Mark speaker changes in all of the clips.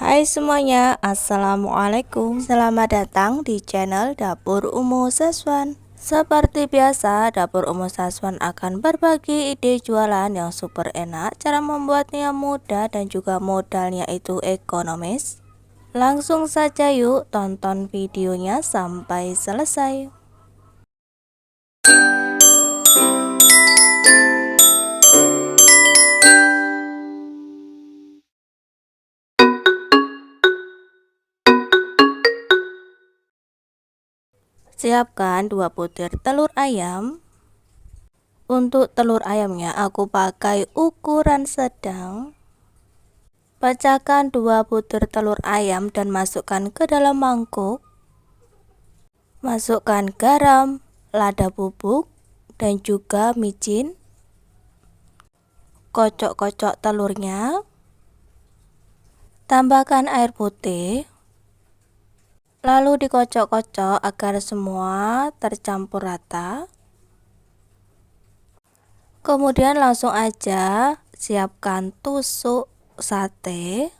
Speaker 1: Hai semuanya, Assalamualaikum. Selamat datang di channel Dapur Umu Saswan. Seperti biasa, Dapur Umu Saswan akan berbagi ide jualan yang super enak. Cara membuatnya mudah dan juga modalnya itu ekonomis. Langsung saja yuk tonton videonya sampai selesai. Siapkan 2 butir telur ayam. Untuk telur ayamnya aku pakai ukuran sedang. Pecahkan 2 butir telur ayam dan masukkan ke dalam mangkuk. Masukkan garam, lada bubuk, dan juga micin. Kocok-kocok telurnya. Tambahkan air putih. Lalu dikocok-kocok agar semua tercampur rata. Kemudian langsung aja siapkan tusuk sate.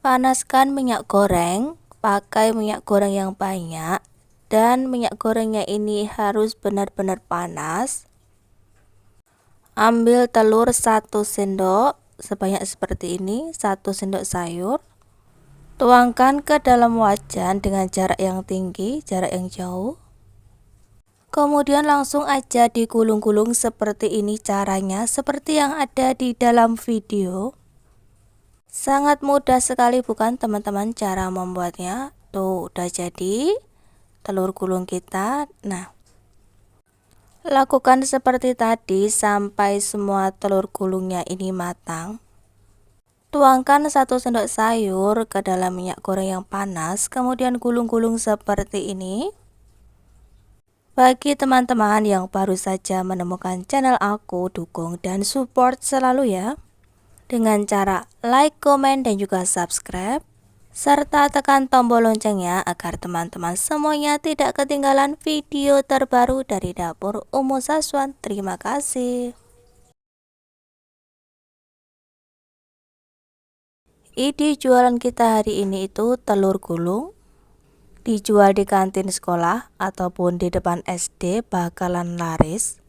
Speaker 1: Panaskan minyak goreng, pakai minyak goreng yang banyak dan minyak gorengnya ini harus benar-benar panas. Ambil telur 1 sendok sebanyak seperti ini, 1 sendok sayur. Tuangkan ke dalam wajan dengan jarak yang tinggi, jarak yang jauh. Kemudian langsung aja digulung-gulung seperti ini caranya, seperti yang ada di dalam video. Sangat mudah sekali bukan teman-teman cara membuatnya. Tuh udah jadi telur gulung kita. Nah, lakukan seperti tadi sampai semua telur gulungnya ini matang. Tuangkan 1 sendok sayur ke dalam minyak goreng yang panas, kemudian gulung-gulung seperti ini. Bagi teman-teman yang baru saja menemukan channel aku, dukung dan support selalu ya. Dengan cara like, komen, dan juga subscribe. Serta tekan tombol loncengnya agar teman-teman semuanya tidak ketinggalan video terbaru dari Dapur Umu Saswan. Terima kasih. Ide jualan kita hari ini itu telur gulung. Dijual di kantin sekolah ataupun di depan SD bakalan laris.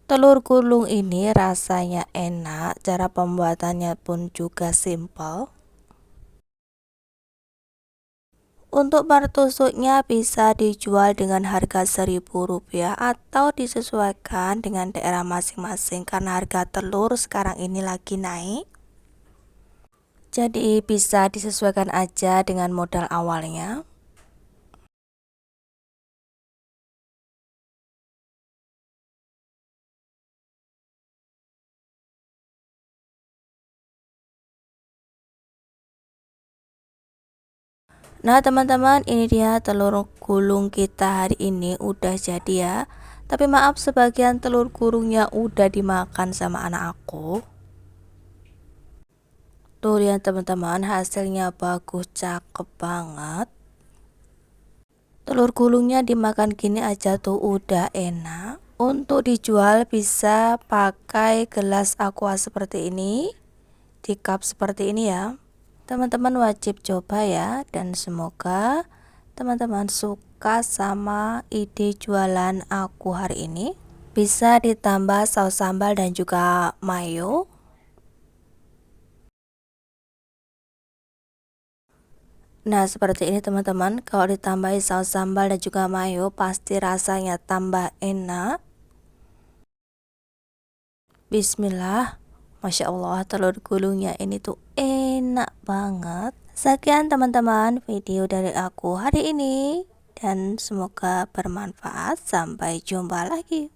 Speaker 1: Telur gulung ini rasanya enak, cara pembuatannya pun juga simpel. Untuk martusuknya bisa dijual dengan harga Rp1.000 atau disesuaikan dengan daerah masing-masing karena harga telur sekarang ini lagi naik. Jadi bisa disesuaikan aja dengan modal awalnya. Nah teman-teman, ini dia telur gulung kita hari ini udah jadi ya. Tapi maaf, sebagian telur gulungnya udah dimakan sama anak aku. Tuh lihat teman-teman, hasilnya bagus, cakep banget. Telur gulungnya dimakan gini aja tuh udah enak. Untuk dijual bisa pakai gelas aqua seperti ini, di cup seperti ini ya. Teman-teman wajib coba ya, dan semoga teman-teman suka sama ide jualan aku hari ini. Bisa ditambah saus sambal dan juga mayo. Nah seperti ini teman-teman, kalau ditambahi saus sambal dan juga mayo pasti rasanya tambah enak. Bismillah. Masya Allah, telur gulungnya ini tuh enak banget. Sekian teman-teman video dari aku hari ini, dan semoga bermanfaat. Sampai jumpa lagi.